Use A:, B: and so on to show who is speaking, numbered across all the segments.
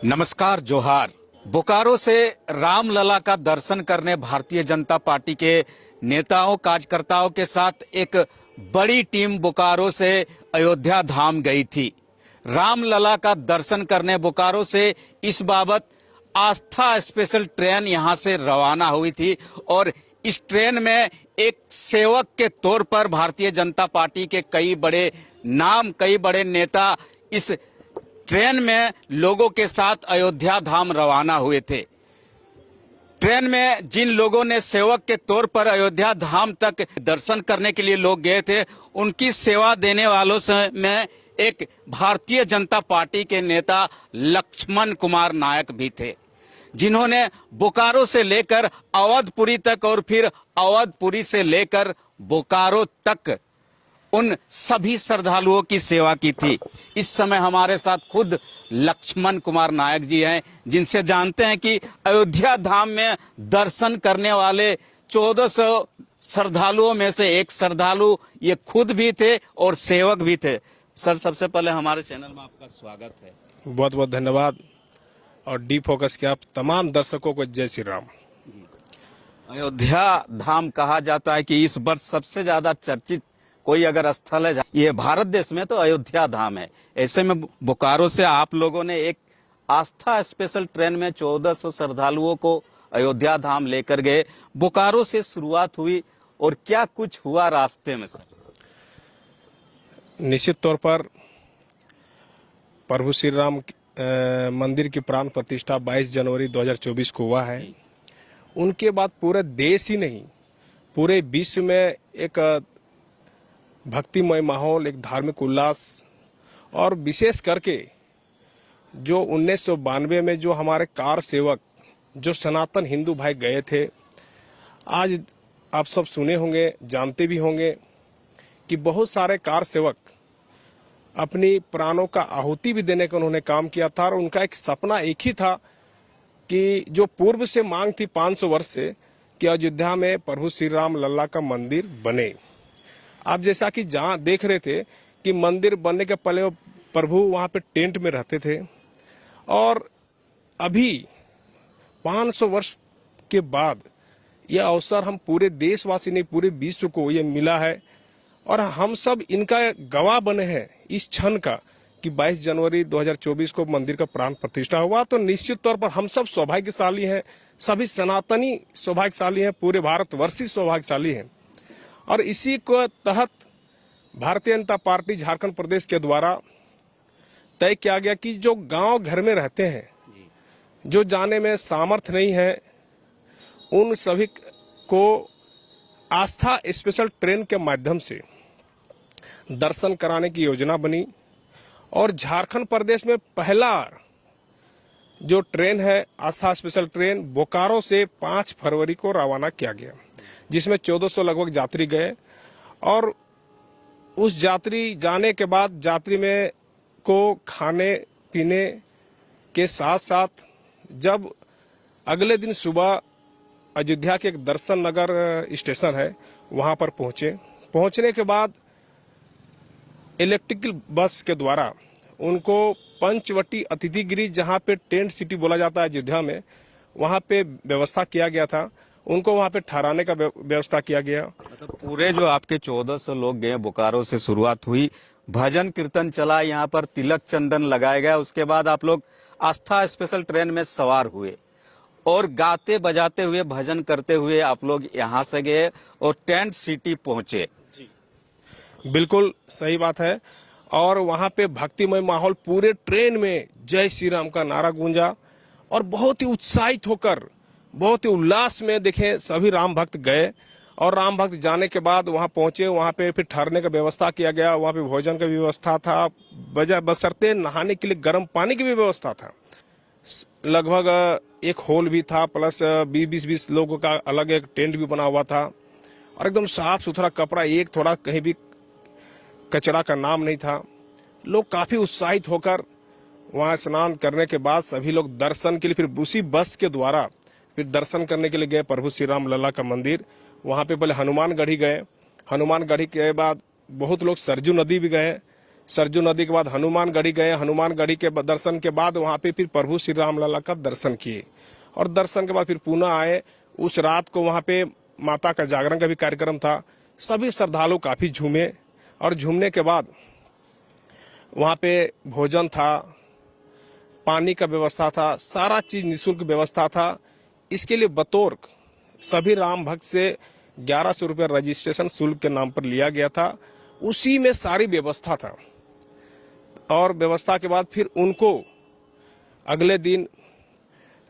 A: नमस्कार, जोहार। बोकारो से रामलला का दर्शन करने भारतीय जनता पार्टी के नेताओं कार्यकर्ताओं के साथ एक बड़ी टीम बोकारो से अयोध्या धाम गई थी। रामलला का दर्शन करने बोकारो से इस बाबत आस्था स्पेशल ट्रेन यहां से रवाना हुई थी और इस ट्रेन में एक सेवक के तौर पर भारतीय जनता पार्टी के कई बड़े नाम, कई बड़े नेता इस ट्रेन में लोगों के साथ अयोध्या धाम रवाना हुए थे। ट्रेन में जिन लोगों ने सेवक के तौर पर अयोध्या धाम तक दर्शन करने के लिए लोग गए थे, उनकी सेवा देने वालों में एक भारतीय जनता पार्टी के नेता लक्ष्मण कुमार नायक भी थे, जिन्होंने बोकारो से लेकर अवधपुरी तक और फिर अवधपुरी से लेकर बोकारो तक उन सभी श्रद्धालुओं की सेवा की थी। इस समय हमारे साथ खुद लक्ष्मण कुमार नायक जी हैं, जिनसे जानते हैं कि अयोध्या धाम में दर्शन करने वाले 1400 श्रद्धालुओं में से एक श्रद्धालु ये खुद भी थे और सेवक भी थे। सर, सबसे पहले हमारे चैनल में आपका स्वागत है।
B: बहुत बहुत धन्यवाद और डी फोकस के आप तमाम दर्शकों को जय श्री राम।
A: अयोध्या धाम कहा जाता है कि इस वर्ष सबसे ज्यादा चर्चित कोई अगर स्थल है ये भारत देश में तो अयोध्या धाम है। ऐसे में बोकारो से आप लोगों ने एक आस्था स्पेशल ट्रेन में 1400 श्रद्धालुओं को अयोध्या धाम लेकर गए। बोकारो से शुरुआत हुई और क्या कुछ हुआ रास्ते में? सर,
B: निश्चित तौर पर प्रभु श्री राम मंदिर की प्राण प्रतिष्ठा 22 जनवरी 2024 को हुआ है। उनके बाद पूरे देश ही नहीं, पूरे विश्व में एक भक्तिमय माहौल, एक धार्मिक उल्लास और विशेष करके जो 1992 में जो हमारे कार सेवक, जो सनातन हिंदू भाई गए थे, आज आप सब सुने होंगे, जानते भी होंगे कि बहुत सारे कार सेवक अपनी प्राणों का आहुति भी देने का उन्होंने काम किया था और उनका एक सपना एक ही था कि जो पूर्व से मांग थी 500 वर्ष से कि अयोध्या में प्रभु श्री राम लल्ला का मंदिर बने। आप जैसा कि जहाँ देख रहे थे कि मंदिर बनने के पहले प्रभु वहाँ पे टेंट में रहते थे और अभी 500 वर्ष के बाद यह अवसर हम पूरे देशवासी नहीं, पूरे विश्व को ये मिला है और हम सब इनका गवाह बने हैं इस क्षण का कि 22 जनवरी 2024 को मंदिर का प्राण प्रतिष्ठा हुआ। तो निश्चित तौर पर हम सब सौभाग्यशाली हैं, सभी सनातनी सौभाग्यशाली हैं, पूरे भारतवर्षी सौभाग्यशाली हैं। और इसी को तहत भारतीय जनता पार्टी झारखंड प्रदेश के द्वारा तय किया गया कि जो गांव घर में रहते हैं, जो जाने में सामर्थ्य नहीं है, उन सभी को आस्था स्पेशल ट्रेन के माध्यम से दर्शन कराने की योजना बनी और झारखंड प्रदेश में पहला जो ट्रेन है आस्था स्पेशल ट्रेन बोकारो से 5 फरवरी को रवाना किया गया, जिसमें 1400 लगभग यात्री गए और उस यात्री जाने के बाद यात्री में को खाने पीने के साथ साथ जब अगले दिन सुबह अयोध्या के एक दर्शन नगर स्टेशन है वहां पर पहुंचने के बाद इलेक्ट्रिकल बस के द्वारा उनको पंचवटी अतिथि गृह, जहां पे टेंट सिटी बोला जाता है अयोध्या में, वहां पे व्यवस्था किया गया था। उनको वहां पे ठहराने का व्यवस्था किया गया।
A: मतलब पूरे जो आपके 1400 लोग गए, बोकारो से शुरुआत हुई, भजन कीर्तन चला, यहाँ पर तिलक चंदन लगाया गया, उसके बाद आप लोग आस्था स्पेशल ट्रेन में सवार हुए और गाते बजाते हुए भजन करते हुए आप लोग यहाँ से गए और टेंट सिटी पहुंचे।
B: बिल्कुल सही बात है। और वहां पे भक्तिमय माहौल, पूरे ट्रेन में जय श्री राम का नारा गूंजा और बहुत ही उत्साहित होकर, बहुत ही उल्लास में देखें सभी राम भक्त गए और राम भक्त जाने के बाद वहां पहुंचे। वहां पे फिर ठहरने का व्यवस्था किया गया, वहां पे भोजन का व्यवस्था था, बशर्ते नहाने के लिए गर्म पानी की भी व्यवस्था था। लगभग एक हॉल भी था, प्लस 20-20 लोगों का अलग एक टेंट भी बना हुआ था और एकदम साफ सुथरा कपड़ा, एक थोड़ा कहीं भी कचरा का नाम नहीं था। लोग काफी उत्साहित होकर वहां स्नान करने के बाद सभी लोग दर्शन के लिए फिर उसी बस के द्वारा फिर दर्शन करने के लिए गए प्रभु श्री राम लल्ला का मंदिर। वहां पे पहले हनुमानगढ़ी गए, हनुमानगढ़ी के बाद बहुत लोग सरजू नदी भी गए, सरजू नदी के बाद हनुमानगढ़ी गए, हनुमानगढ़ी के दर्शन के बाद वहाँ पे फिर प्रभु श्री राम लला का दर्शन किए और दर्शन के बाद फिर पुनः आए। उस रात को वहाँ पे माता का जागरण का भी कार्यक्रम था। सभी श्रद्धालु काफी झूमे और झूमने के बाद वहाँ पे भोजन था, पानी का व्यवस्था था, सारा चीज निःशुल्क व्यवस्था था। इसके लिए बतौर सभी राम भक्त से 1100 रुपये रजिस्ट्रेशन शुल्क के नाम पर लिया गया था। उसी में सारी व्यवस्था था और व्यवस्था के बाद फिर उनको अगले दिन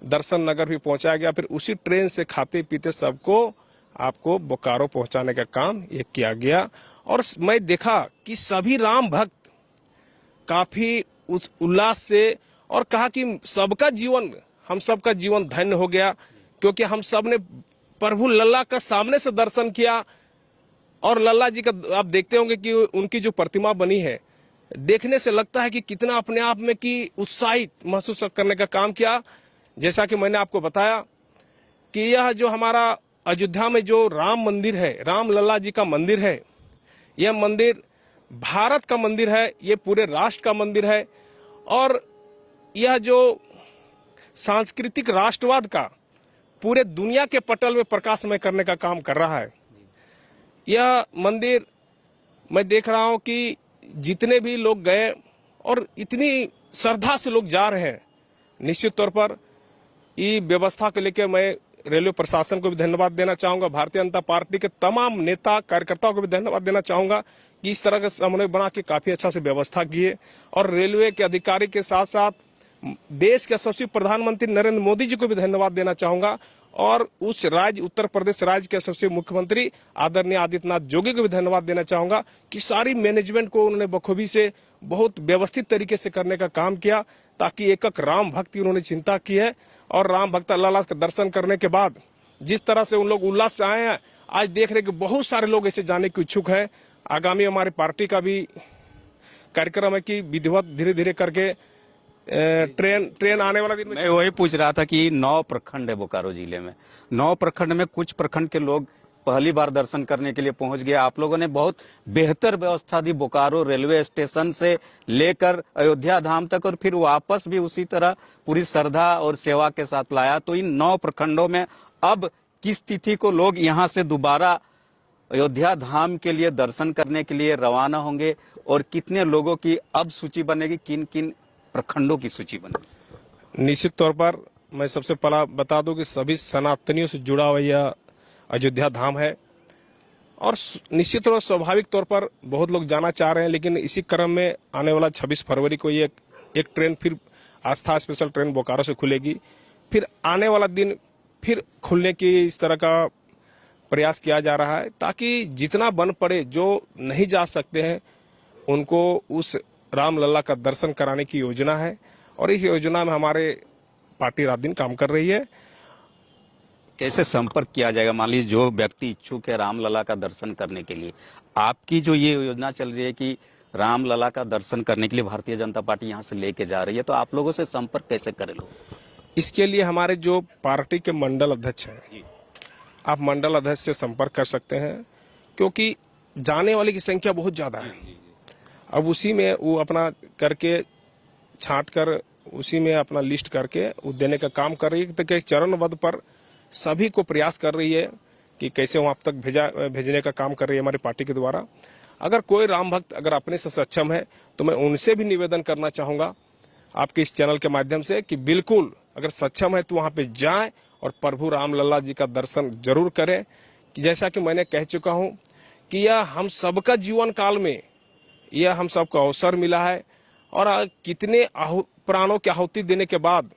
B: दर्शन नगर भी पहुंचाया गया। फिर उसी ट्रेन से खाते पीते सबको आपको बोकारो पहुंचाने का काम ये किया गया। और मैं देखा कि सभी राम भक्त काफी उल्लास से और कहा कि सबका जीवन, हम सबका जीवन धन्य हो गया, क्योंकि हम सब ने प्रभु लल्ला का सामने से दर्शन किया। और लल्ला जी का आप देखते होंगे कि उनकी जो प्रतिमा बनी है, देखने से लगता है कि कितना अपने आप में कि उत्साहित महसूस करने का काम किया। जैसा कि मैंने आपको बताया कि यह जो हमारा अयोध्या में जो राम मंदिर है, राम लल्ला जी का मंदिर है, यह मंदिर भारत का मंदिर है, ये पूरे राष्ट्र का मंदिर है। और यह जो सांस्कृतिक राष्ट्रवाद का पूरे दुनिया के पटल में प्रकाशमय करने का काम कर रहा है। यह मंदिर मैं देख रहा हूं कि जितने भी लोग गए और इतनी श्रद्धा से लोग जा रहे हैं, निश्चित तौर पर ये व्यवस्था को लेकर मैं रेलवे प्रशासन को भी धन्यवाद देना चाहूंगा, भारतीय जनता पार्टी के तमाम नेता कार्यकर्ताओं को भी धन्यवाद देना चाहूंगा कि इस तरह का समन्वय बना के काफी अच्छा से व्यवस्था किए। और रेलवे के अधिकारी के साथ साथ देश के यशस्वी प्रधानमंत्री नरेंद्र मोदी जी को भी धन्यवाद देना चाहूंगा और उस राज्य उत्तर प्रदेश राज्य के यशस्वी मुख्यमंत्री आदरणीय आदित्यनाथ जोगी को भी धन्यवाद देना चाहूंगा कि सारी मैनेजमेंट को उन्होंने बखूबी से बहुत व्यवस्थित तरीके से करने का काम किया, ताकि एक एक राम भक्त की उन्होंने चिंता की है। और राम भक्त अल्लाह का दर्शन करने के बाद जिस तरह से उन लोग उल्लास से आए हैं, आज देख रहे कि बहुत सारे लोग ऐसे जाने के इच्छुक हैं। आगामी हमारी पार्टी का भी कार्यक्रम है कि विधिवत धीरे धीरे करके ट्रेन आने वाला दिन में।
A: मैं वही पूछ रहा था कि 9 प्रखंड है बोकारो जिले में, 9 प्रखंड में कुछ प्रखंड के लोग पहली बार दर्शन करने के लिए पहुंच गए। आप लोगों ने बहुत बेहतर व्यवस्था दी, बोकारो रेलवे स्टेशन से लेकर अयोध्या धाम तक, और फिर वापस भी उसी तरह पूरी श्रद्धा और सेवा के साथ लाया। तो इन 9 प्रखंडों में अब किस तिथि को लोग यहाँ से दोबारा अयोध्या धाम के लिए दर्शन करने के लिए रवाना होंगे और कितने लोगों की अब सूची बनेगी, किन किन प्रखंडों की सूची बनेगी?
B: निश्चित तौर पर मैं सबसे पहला बता दूं कि सभी सनातनियों से जुड़ा हुआ यह अयोध्या धाम है और निश्चित तौर स्वाभाविक तौर पर बहुत लोग जाना चाह रहे हैं। लेकिन इसी क्रम में आने वाला 26 फरवरी को ये एक ट्रेन फिर आस्था स्पेशल ट्रेन बोकारो से खुलेगी। फिर आने वाला दिन फिर खुलने की इस तरह का प्रयास किया जा रहा है, ताकि जितना बन पड़े जो नहीं जा सकते हैं उनको उस राम लल्ला का दर्शन कराने की योजना है। और इस योजना में हमारे पार्टी रात दिन काम कर रही है।
A: कैसे संपर्क किया जाएगा? मान लीजिए जो व्यक्ति इच्छुक है रामलला का दर्शन करने के लिए, आपकी जो ये योजना चल रही है कि रामलला का दर्शन करने के लिए भारतीय जनता पार्टी यहाँ से लेके जा रही है, तो आप लोगों से संपर्क कैसे करें लोग?
B: इसके लिए हमारे जो पार्टी के मंडल अध्यक्ष हैं, आप मंडल अध्यक्ष से संपर्क कर सकते हैं, क्योंकि जाने वाले की संख्या बहुत ज्यादा है। अब उसी में वो अपना करके छांट कर उसी में अपना लिस्ट करके वो देने का काम कर रही है। तो चरणबद्ध पर सभी को प्रयास कर रही है कि कैसे वहां तक भेजने का काम कर रही है हमारी पार्टी के द्वारा। अगर कोई राम भक्त अगर अपने से सक्षम है तो मैं उनसे भी निवेदन करना चाहूंगा आपके इस चैनल के माध्यम से कि बिल्कुल अगर सक्षम है तो वहां पे जाएं और प्रभु रामलला जी का दर्शन जरूर करें। कि जैसा कि मैंने कह चुका हूं कि यह हम सबका जीवन काल में यह हम सबको अवसर मिला है और कितने प्राणों की आहुति देने के बाद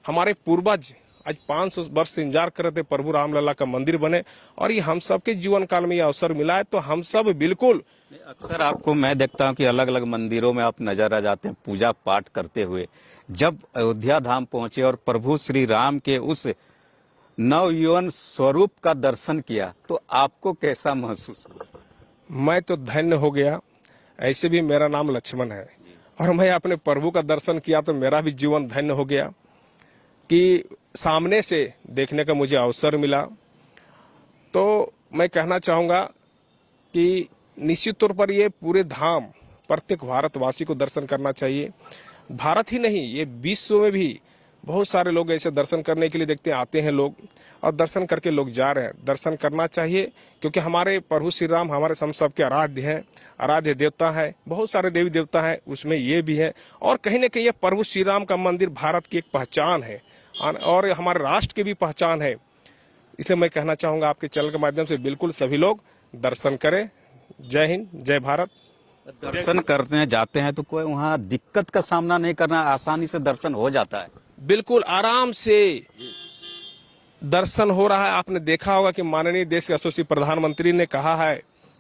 B: हमारे पूर्वज आज 500 वर्ष से इंतजार कर रहे थे प्रभु रामलला का मंदिर बने, और ये हम सबके जीवन काल में ये अवसर मिला है। तो हम सब बिल्कुल,
A: अक्सर आपको मैं देखता हूं कि अलग अलग मंदिरों में आप नजर आ जाते हैं पूजा पाठ करते हुए। जब अयोध्या धाम पहुंचे और प्रभु श्री राम के उस नवयौवन स्वरूप का दर्शन किया तो आपको कैसा महसूस हुआ?
B: मैं तो धन्य हो गया। ऐसे भी मेरा नाम लक्ष्मण है और मैं अपने प्रभु का दर्शन किया तो मेरा भी जीवन धन्य हो गया कि सामने से देखने का मुझे अवसर मिला। तो मैं कहना चाहूँगा कि निश्चित तौर पर ये पूरे धाम प्रत्येक भारतवासी को दर्शन करना चाहिए। भारत ही नहीं, ये विश्व में भी बहुत सारे लोग ऐसे दर्शन करने के लिए देखते हैं, आते हैं लोग और दर्शन करके लोग जा रहे हैं। दर्शन करना चाहिए क्योंकि हमारे प्रभु श्री राम हमारे हम सबके आराध्य हैं, आराध्य देवता है। बहुत सारे देवी देवता हैं, उसमें ये भी है। और कहीं ना कहीं ये प्रभु श्री राम का मंदिर भारत की एक पहचान है और हमारे राष्ट्र की भी पहचान है। इसलिए मैं कहना चाहूँगा आपके चैनल के माध्यम से बिल्कुल सभी लोग दर्शन करें। जय हिंद, जय भारत।
A: दर्शन करने जाते हैं तो कोई वहाँ दिक्कत का सामना नहीं करना, आसानी से दर्शन हो जाता है।
B: बिल्कुल आराम से दर्शन हो रहा है। आपने देखा होगा कि माननीय देश के यशस्वी प्रधानमंत्री ने कहा है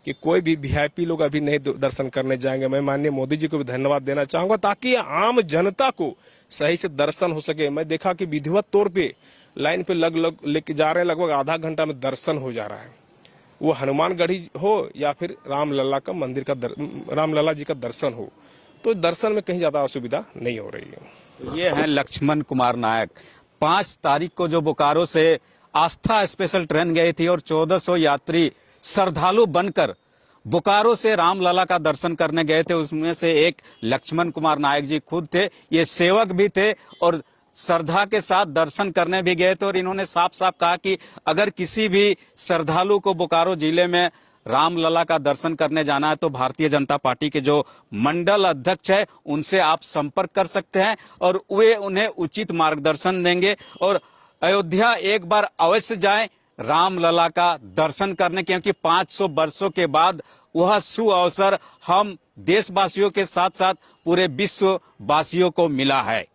B: कि कोई भी वीआईपी लोग अभी नहीं दर्शन करने जाएंगे। मैं माननीय मोदी जी को भी धन्यवाद देना चाहूंगा ताकि आम जनता को सही से दर्शन हो सके। मैं देखा कि विधिवत तौर पे लाइन पे लग लेके जा रहे हैं, लगभग आधा घंटा में दर्शन हो जा रहा है। वो हनुमानगढ़ी हो या फिर रामलला का मंदिर का रामलला जी का दर्शन हो, तो दर्शन में कहीं ज्यादा असुविधा नहीं हो रही है।
A: ये हैं लक्ष्मण कुमार नायक। 5 तारीख को जो बोकारो से आस्था स्पेशल ट्रेन गई थी और 1400 यात्री श्रद्धालु बनकर बोकारो से रामलला का दर्शन करने गए थे, उसमें से एक लक्ष्मण कुमार नायक जी खुद थे। ये सेवक भी थे और श्रद्धा के साथ दर्शन करने भी गए थे। और इन्होंने साफ साफ कहा कि अगर किसी भी श्रद्धालु को बोकारो जिले में रामलला का दर्शन करने जाना है तो भारतीय जनता पार्टी के जो मंडल अध्यक्ष है उनसे आप संपर्क कर सकते हैं और वे उन्हें उचित मार्गदर्शन देंगे। और अयोध्या एक बार अवश्य जाएं रामलला का दर्शन करने, क्योंकि 500 वर्षों के बाद वह सुअवसर हम देशवासियों के साथ साथ पूरे विश्ववासियों को मिला है।